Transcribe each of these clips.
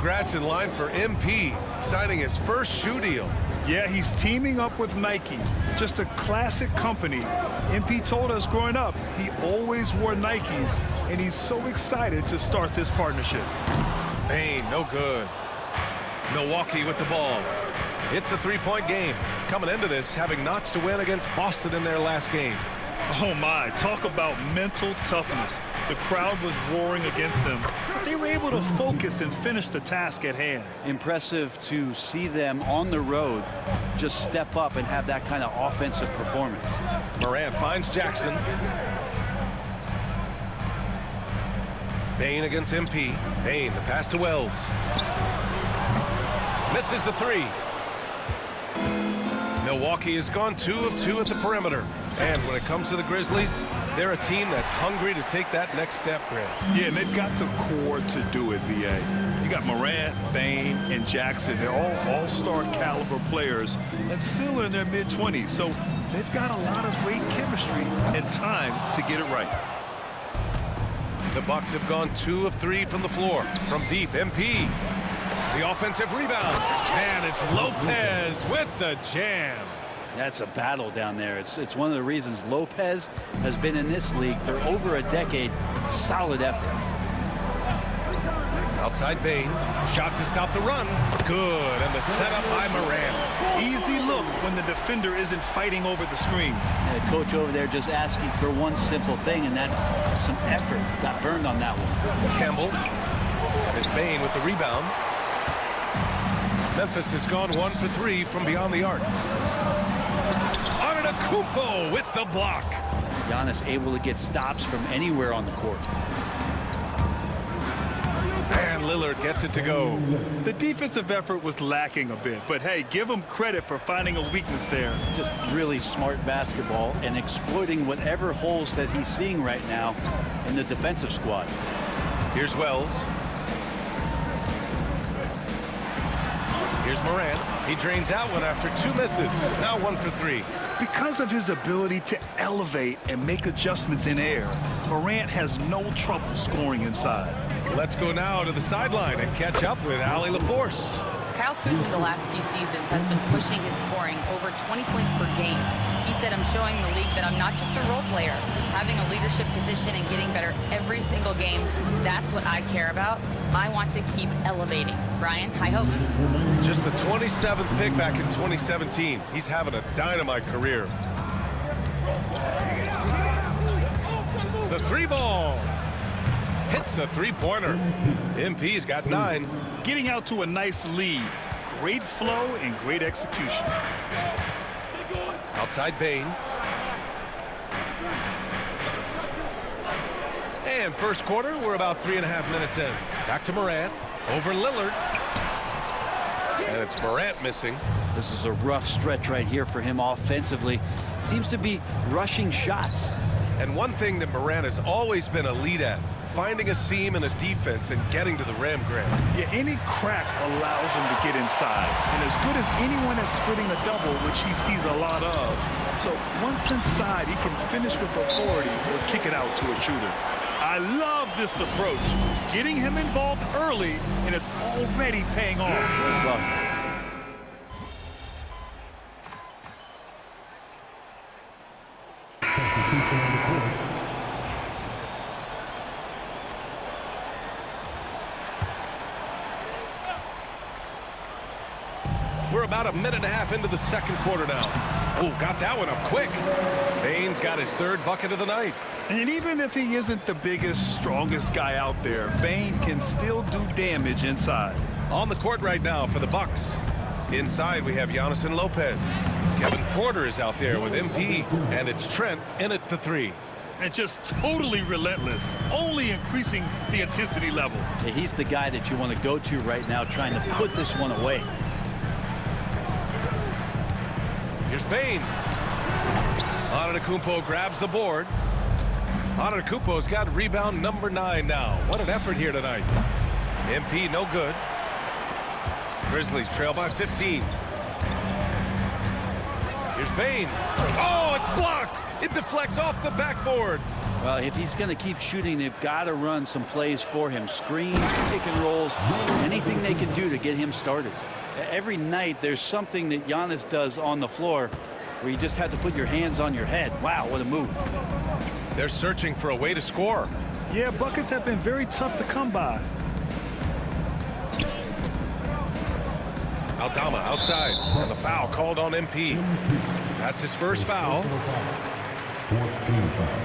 congrats in line for MP, signing his first shoe deal. Yeah, he's teaming up with Nike. Just a classic company. MP told us growing up, he always wore Nikes, and he's so excited to start this partnership. Bain, no good. Milwaukee with the ball. It's a three-point game. Coming into this, having notched a win against Boston in their last game. Oh my, talk about mental toughness. The crowd was roaring against them. They were able to focus and finish the task at hand. Impressive to see them on the road just step up and have that kind of offensive performance. Morant finds Jackson. Bain against MP. Bain, the pass to Wells. Misses the three. Milwaukee has gone 2 of 2 at the perimeter. And when it comes to the Grizzlies, they're a team that's hungry to take that next step, Grant. Yeah, and they've got the core to do it, B.A. You got Morant, Bain, and Jackson. They're all all-star caliber players and still in their mid-20s. So they've got a lot of great chemistry and time to get it right. The Bucks have gone 2 of 3 from the floor. From deep, MP. The offensive rebound. And it's Lopez with the jam. That's a battle down there. It's one of the reasons Lopez has been in this league for over a decade. Solid effort. Outside Bain. Shot to stop the run. Good. And the setup by Morant. Easy look when the defender isn't fighting over the screen. And the coach over there just asking for one simple thing, and that's some effort. Got burned on that one. Campbell. There's Bain with the rebound. Memphis has gone 1 for 3 from beyond the arc. Kumpo with the block. Giannis able to get stops from anywhere on the court. And Lillard gets it to go. The defensive effort was lacking a bit, but hey, give him credit for finding a weakness there. Just really smart basketball and exploiting whatever holes that he's seeing right now in the defensive squad. Here's Wells. Here's Morant. He drains that one after 2 misses. Now 1 for 3. Because of his ability to elevate and make adjustments in air, Morant has no trouble scoring inside. Let's go now to the sideline and catch up with Allie LaForce. Kyle Kuzma the last few seasons has been pushing his scoring over 20 points per game. He said, I'm showing the league that I'm not just a role player. Having a leadership position and getting better every single game, that's what I care about. I want to keep elevating. Brian, high hopes. Just the 27th pick back in 2017. He's having a dynamite career. The 3-ball. Hits a 3-pointer. MP's got 9. Getting out to a nice lead. Great flow and great execution. Outside Bain. And first quarter, we're about 3.5 minutes in. Back to Morant. Over Lillard. And it's Morant missing. This is a rough stretch right here for him offensively. Seems to be rushing shots. And one thing that Morant has always been elite at, finding a seam in a defense and getting to the rim, Grant. Yeah, any crack allows him to get inside. And as good as anyone at splitting a double, which he sees a lot of. So once inside, he can finish with authority or kick it out to a shooter. I love this approach. Getting him involved early, and it's already paying off. Good luck. We're about 1.5 minutes into the second quarter now. Oh, got that one up quick. Bain's got his 3rd bucket of the night. And even if he isn't the biggest, strongest guy out there, Bain can still do damage inside. On the court right now for the Bucks. Inside, we have Giannis and Lopez. Kevin Porter is out there with MP, and it's Trent in at the 3. And just totally relentless, only increasing the intensity level. Yeah, he's the guy that you want to go to right now, trying to put this one away. Here's Bain. Antetokounmpo grabs the board. Antetokounmpo's got rebound number 9 now. What an effort here tonight. MP no good. Grizzlies trail by 15. Here's Bain. Oh, it's blocked. It deflects off the backboard. Well, if he's going to keep shooting, they've got to run some plays for him. Screens, pick and rolls, anything they can do to get him started. Every night there's something that Giannis does on the floor where you just have to put your hands on your head. Wow, what a move. They're searching for a way to score. Yeah, buckets have been very tough to come by. Aldama outside, and the foul called on MP. That's his first foul.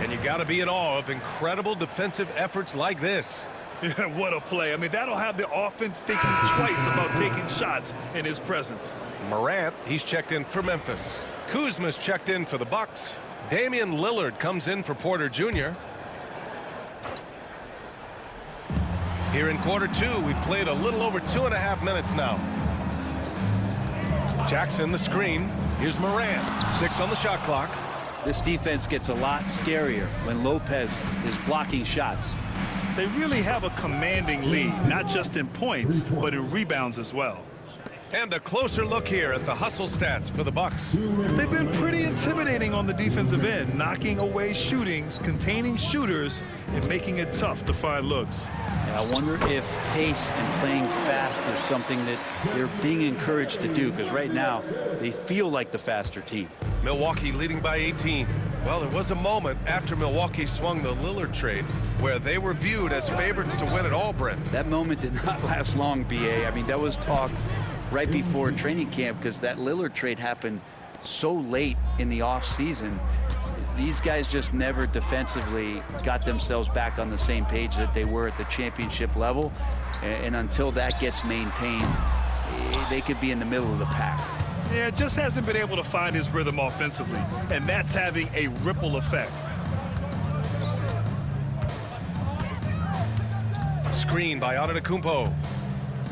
And you got to be in awe of incredible defensive efforts like this. Yeah, what a play. I mean, that'll have the offense thinking twice about taking shots in his presence. Morant, he's checked in for Memphis. Kuzma's checked in for the Bucks. Damian Lillard comes in for Porter Jr. Here in quarter two, we've played a little over 2.5 minutes now. Jackson the screen. Here's Morant. 6 on the shot clock. This defense gets a lot scarier when Lopez is blocking shots. They really have a commanding lead, not just in points, but in rebounds as well. And a closer look here at the hustle stats for the Bucks. They've been pretty intimidating on the defensive end, knocking away shootings, containing shooters, and making it tough to find looks. I wonder if pace and playing fast is something that they're being encouraged to do, because right now they feel like the faster team. Milwaukee leading by 18. Well, there was a moment after Milwaukee swung the Lillard trade where they were viewed as favorites to win it all, Brent. That moment did not last long, BA. I mean, that was talk right before training camp, because that Lillard trade happened so late in the offseason. These guys just never defensively got themselves back on the same page that they were at the championship level. And until that gets maintained, they could be in the middle of the pack. Yeah, just hasn't been able to find his rhythm offensively, and that's having a ripple effect. Screen by Antetokounmpo.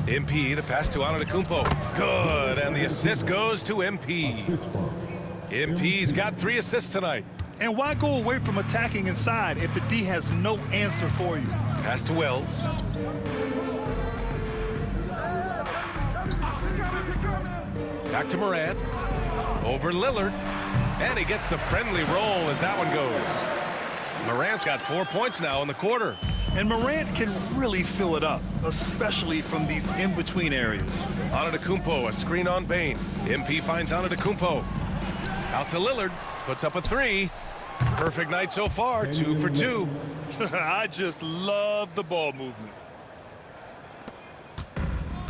MP, the pass to Antetokounmpo. Good, and the assist goes to MP. MP's got 3 assists tonight. And why go away from attacking inside if the D has no answer for you? Pass to Wells. Back to Morant. Over Lillard. And he gets the friendly roll as that one goes. Morant's got 4 points now in the quarter. And Morant can really fill it up, especially from these in-between areas. Antetokounmpo, a screen on Bane. MP finds Antetokounmpo. Out to Lillard. Puts up a 3. Perfect night so far, 2 for 2. I just love the ball movement.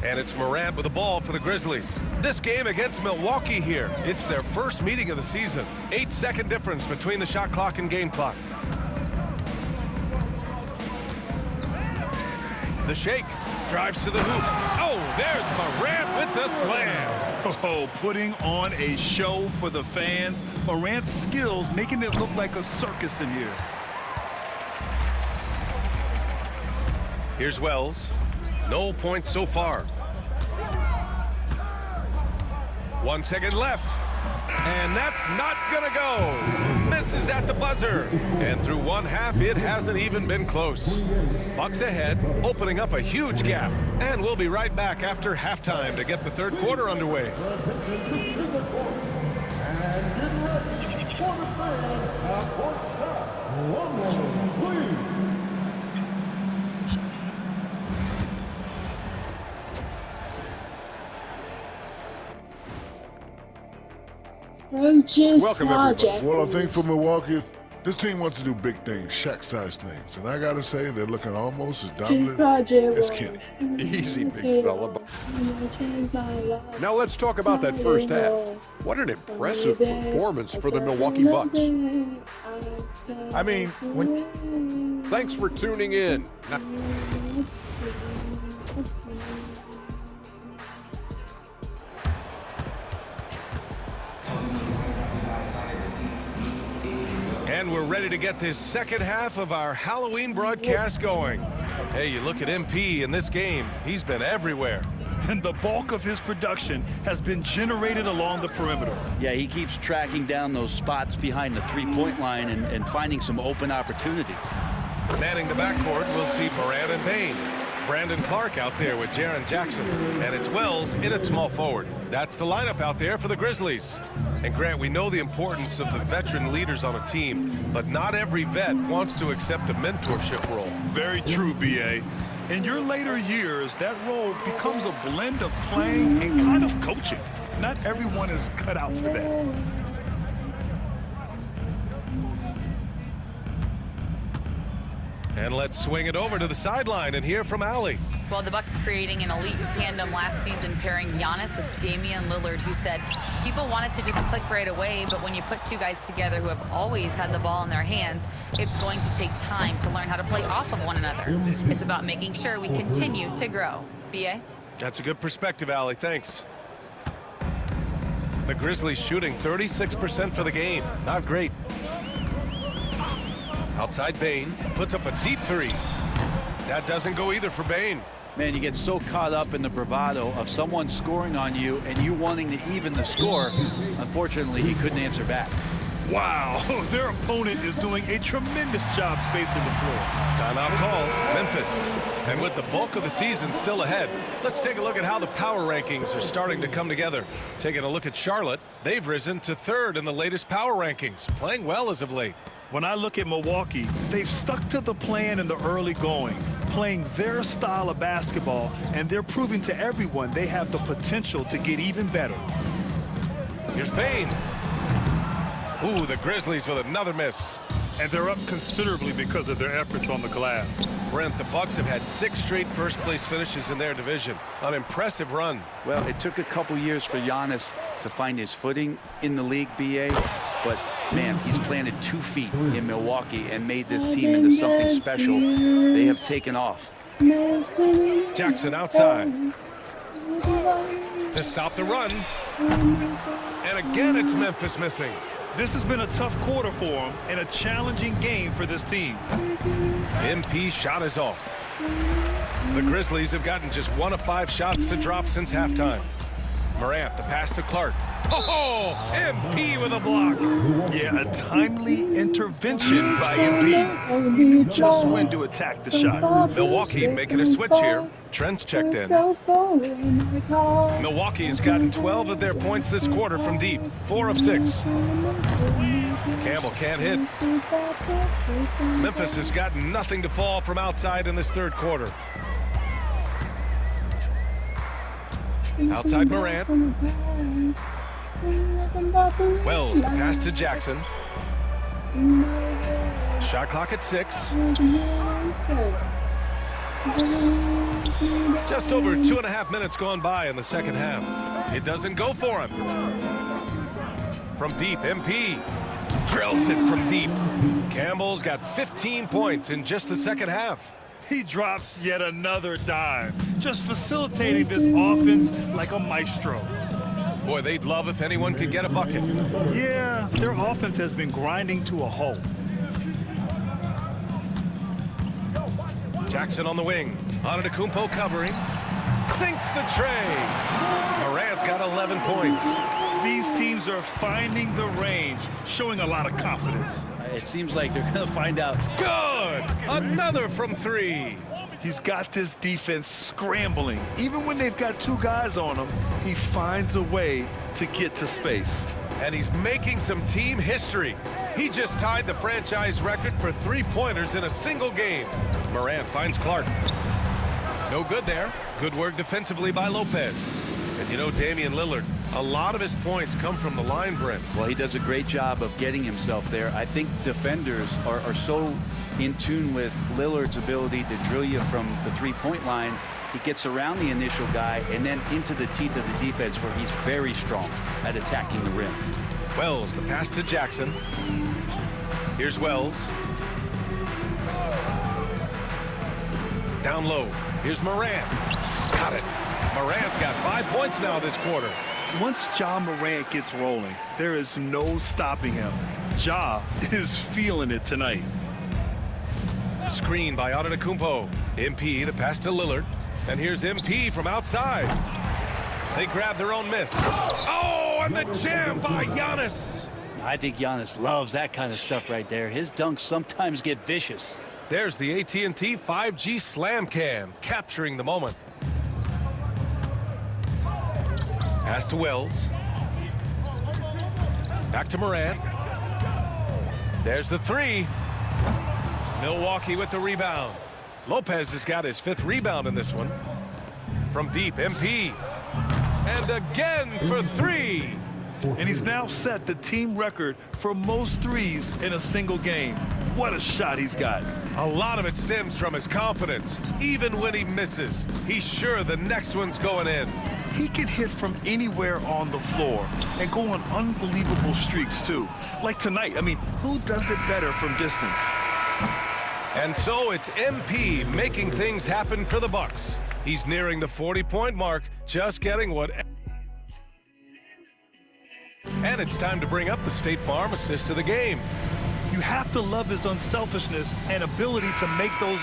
And it's Morant with the ball for the Grizzlies. This game against Milwaukee here. It's their first meeting of the season. 8-second difference between the shot clock and game clock. The shake. Drives to the hoop. Oh, there's Morant with the slam. Oh, putting on a show for the fans. Morant's skills making it look like a circus in here. Here's Wells. No points so far. 1 second left. And that's not gonna go. Misses at the buzzer. And through one half, it hasn't even been close. Bucks ahead, opening up a huge gap. And we'll be right back after halftime to get the third quarter underway. Welcome, everybody. Well, I think for Milwaukee, this team wants to do big things, Shaq-sized things. And I got to say, they're looking almost as dominant as Kenny. Easy, big fella. Now let's talk about that first half. What an impressive performance for the Milwaukee Bucks. I mean, Thanks for tuning in. And we're ready to get this second half of our Halloween broadcast going. Hey, you look at MP in this game, he's been everywhere. And the bulk of his production has been generated along the perimeter. Yeah, he keeps tracking down those spots behind the three-point line and finding some open opportunities. Manning the backcourt, we'll see Morant and Payne. Brandon Clark out there with Jaren Jackson. And it's Wells in at small forward. That's the lineup out there for the Grizzlies. And Grant, we know the importance of the veteran leaders on a team, but not every vet wants to accept a mentorship role. Very true, B.A. In your later years, that role becomes a blend of playing and kind of coaching. Not everyone is cut out for that. And let's swing it over to the sideline and hear from Allie. Well, the Bucks creating an elite tandem last season, pairing Giannis with Damian Lillard, who said people wanted to just click right away, but when you put two guys together who have always had the ball in their hands, it's going to take time to learn how to play off of one another. It's about making sure we continue to grow. B.A.? That's a good perspective, Allie. Thanks. The Grizzlies shooting 36% for the game. Not great. Outside Bane puts up a deep three. That doesn't go either for Bane. Man, you get so caught up in the bravado of someone scoring on you and you wanting to even the score. Unfortunately, he couldn't answer back. Wow, their opponent is doing a tremendous job spacing the floor. Timeout call, Memphis. And with the bulk of the season still ahead, let's take a look at how the power rankings are starting to come together. Taking a look at Charlotte, they've risen to third in the latest power rankings, playing well as of late. When I look at Milwaukee, they've stuck to the plan in the early going, playing their style of basketball, and they're proving to everyone they have the potential to get even better. Here's Bane. Ooh, the Grizzlies with another miss. And they're up considerably because of their efforts on the glass. Brent, the Bucks have had 6 straight first-place finishes in their division. An impressive run. Well, it took a couple years for Giannis to find his footing in the league, B.A., but, man, he's planted 2 feet in Milwaukee and made this team into something special. They have taken off. Jackson outside to stop the run. And again, it's Memphis missing. This has been a tough quarter for him and a challenging game for this team. MP shot is off. The Grizzlies have gotten just 1 of 5 shots to drop since halftime. Morant, the pass to Clark. Oh, MP with a block. Yeah, a timely intervention by MP. He knew just when to attack the shot. Milwaukee making a switch here. Trent's checked in. Milwaukee's gotten 12 of their points this quarter from deep, 4 of 6. Campbell can't hit. Memphis has gotten nothing to fall from outside in this third quarter. Outside Morant. Wells, the pass to Jackson. Shot clock at 6. Just over 2.5 minutes gone by in the second half. It doesn't go for him. From deep, MP drills it from deep. Campbell's got 15 points in just the second half. He drops yet another dime, just facilitating this offense like a maestro. Boy, they'd love if anyone could get a bucket. Yeah, their offense has been grinding to a halt. Jackson on the wing. Antetokounmpo covering. Sinks the tray. Morant's got 11 points. These teams are finding the range, showing a lot of confidence. It seems like they're going to find out. Good! Another from 3. He's got this defense scrambling. Even when they've got 2 guys on him, he finds a way to get to space. And he's making some team history. He just tied the franchise record for 3-pointers in a single game. Morant finds Clark. No good there. Good work defensively by Lopez. And you know, Damian Lillard, a lot of his points come from the line, Brent. Well, he does a great job of getting himself there. I think defenders are so in tune with Lillard's ability to drill you from the 3-point line. He gets around the initial guy and then into the teeth of the defense where he's very strong at attacking the rim. Wells, the pass to Jackson. Here's Wells. Down low. Here's Morant. Got it. Morant's got 5 points now this quarter. Once Ja Morant gets rolling, there is no stopping him. Ja is feeling it tonight. Screen by Antetokounmpo. MP, the pass to Lillard. And here's MP from outside. They grab their own miss. Oh, and the jam by Giannis. I think Giannis loves that kind of stuff right there. His dunks sometimes get vicious. There's the AT&T 5G Slam Cam, capturing the moment. Pass to Wells. Back to Morant. There's the three. Milwaukee with the rebound. Lopez has got his 5th rebound in this one. From deep, MP. And again for 3. And he's now set the team record for most threes in a single game. What a shot he's got. A lot of it stems from his confidence. Even when he misses, he's sure the next one's going in. He can hit from anywhere on the floor and go on unbelievable streaks, too. Like tonight. I mean, who does it better from distance? And so it's MP making things happen for the Bucks. He's nearing the 40-point mark, just getting what... And it's time to bring up the State Farm assist of the game. You have to love his unselfishness and ability to make those...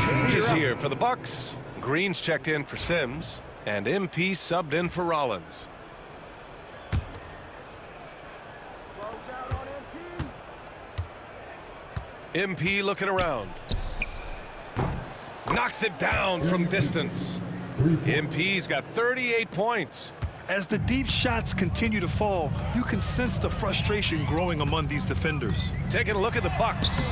Changes here for the Bucks. Green's checked in for Sims, and MP subbed in for Rollins. MP looking around. Knocks it down from distance. MP's got 38 points. As the deep shots continue to fall, you can sense the frustration growing among these defenders. Taking a look at the Bucks.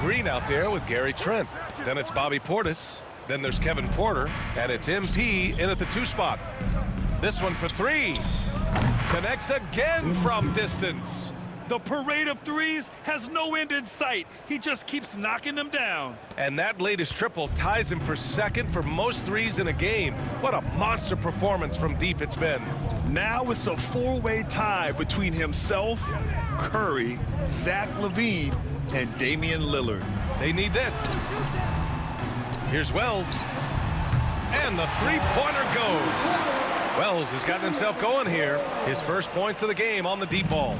Green out there with Gary Trent. Then it's Bobby Portis. Then there's Kevin Porter. And it's MP in at the 2 spot. This one for 3. Connects again from distance. The parade of threes has no end in sight. He just keeps knocking them down. And that latest triple ties him for 2nd for most threes in a game. What a monster performance from deep it's been. Now it's a 4-way tie between himself, Curry, Zach LaVine, and Damian Lillard. They need this. Here's Wells. And the 3-pointer goes. Wells has gotten himself going here. His first points of the game on the deep ball.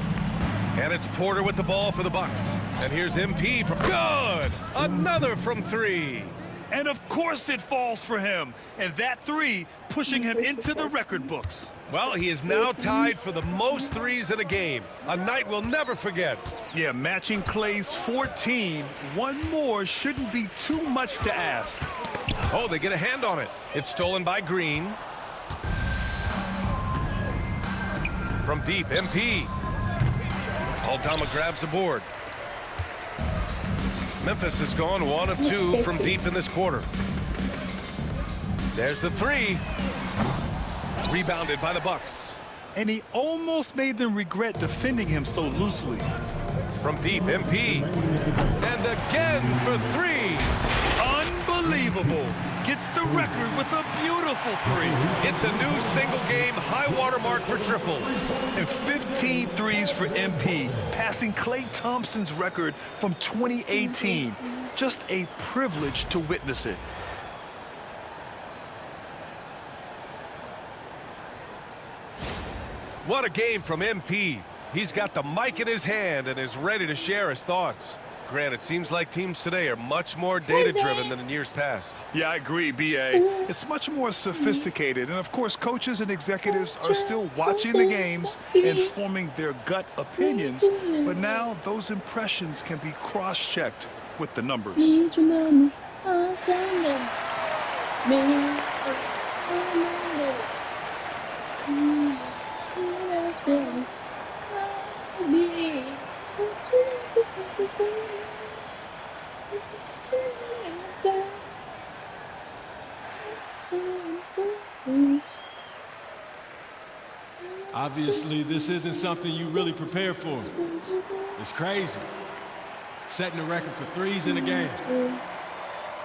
And it's Porter with the ball for the Bucks. And here's MP from good. Another from 3. And of course it falls for him. And that 3 pushing him into the record books. Well, he is now tied for the most threes in a game. A night we'll never forget. Yeah, matching Clay's 14. One more shouldn't be too much to ask. Oh, they get a hand on it. It's stolen by Green. From deep, MP. Aldama grabs the board. Memphis has gone 1 of 2 from deep in this quarter. There's the 3. Rebounded by the Bucks. And he almost made them regret defending him so loosely. From deep, MP. And again for 3. Unbelievable. Gets the record with a beautiful 3. It's a new single-game high-water mark for triples. And 15 threes for MP, passing Klay Thompson's record from 2018. Just a privilege to witness it. What a game from MP. He's got the mic in his hand and is ready to share his thoughts. Grant, it seems like teams today are much more data-driven than in years past. Yeah, I agree, B.A. It's much more sophisticated. And, of course, coaches and executives are still watching the games and forming their gut opinions. But now those impressions can be cross-checked with the numbers. Obviously, this isn't something you really prepare for. It's crazy. Setting a record for threes in a game.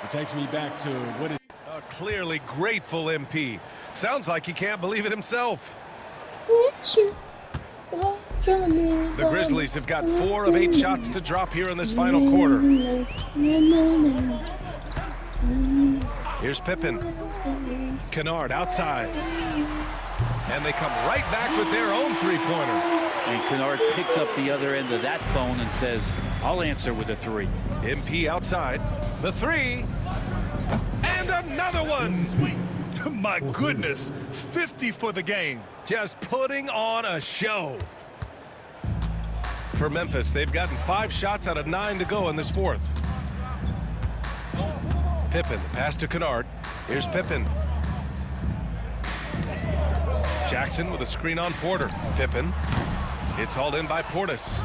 It takes me back to what is... A clearly grateful MP. Sounds like he can't believe it himself. The Grizzlies have got 4 of 8 shots to drop here in this final quarter. Here's Pippen. Kennard outside. And they come right back with their own 3-pointer. And Kennard picks up the other end of that phone and says, I'll answer with a 3. MP outside. The 3. And another one. My goodness, 50 for the game. Just putting on a show. For Memphis, they've gotten 5 shots out of 9 to go in this fourth. Pippen, pass to Kennard. Here's Pippen. Jackson with a screen on Porter. Pippen. It's hauled in by Portis.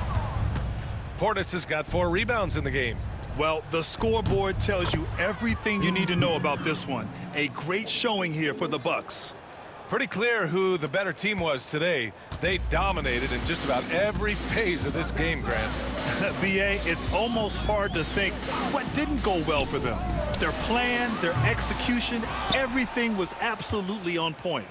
Portis has got 4 rebounds in the game. Well, the scoreboard tells you everything you need to know about this one. A great showing here for the Bucks. Pretty clear who the better team was today. They dominated in just about every phase of this game, Grant. BA, it's almost hard to think what didn't go well for them. Their plan, their execution, everything was absolutely on point.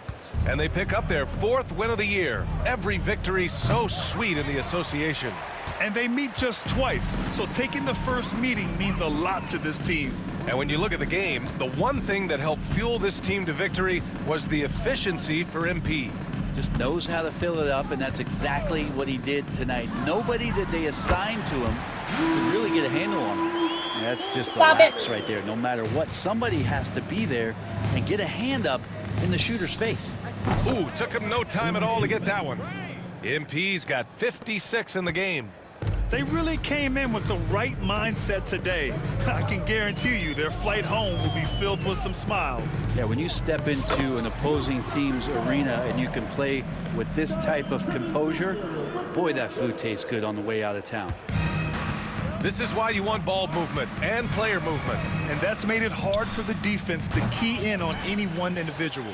And they pick up their 4th win of the year. Every victory so sweet in the association. And they meet just twice, so taking the first meeting means a lot to this team. And when you look at the game, the one thing that helped fuel this team to victory was the efficiency for MP. Just knows how to fill it up, and that's exactly what he did tonight. Nobody that they assigned to him could really get a handle on him. And that's just a lapse right there. No matter what, somebody has to be there and get a hand up in the shooter's face. Ooh, took him no time at all to get that one. MP's got 56 in the game. They really came in with the right mindset today. I can guarantee you their flight home will be filled with some smiles. Yeah, when you step into an opposing team's arena and you can play with this type of composure, boy, that food tastes good on the way out of town. This is why you want ball movement and player movement. And that's made it hard for the defense to key in on any one individual.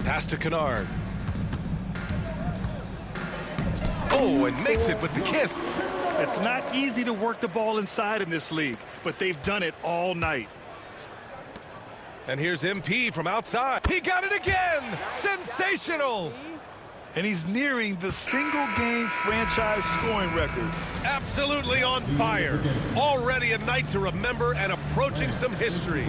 Pass to Kennard. Oh, and makes it with the kiss. It's not easy to work the ball inside in this league, but they've done it all night. And here's MP from outside. He got it again. Sensational. And he's nearing the single-game franchise scoring record. Absolutely on fire. Already a night to remember and approaching some history.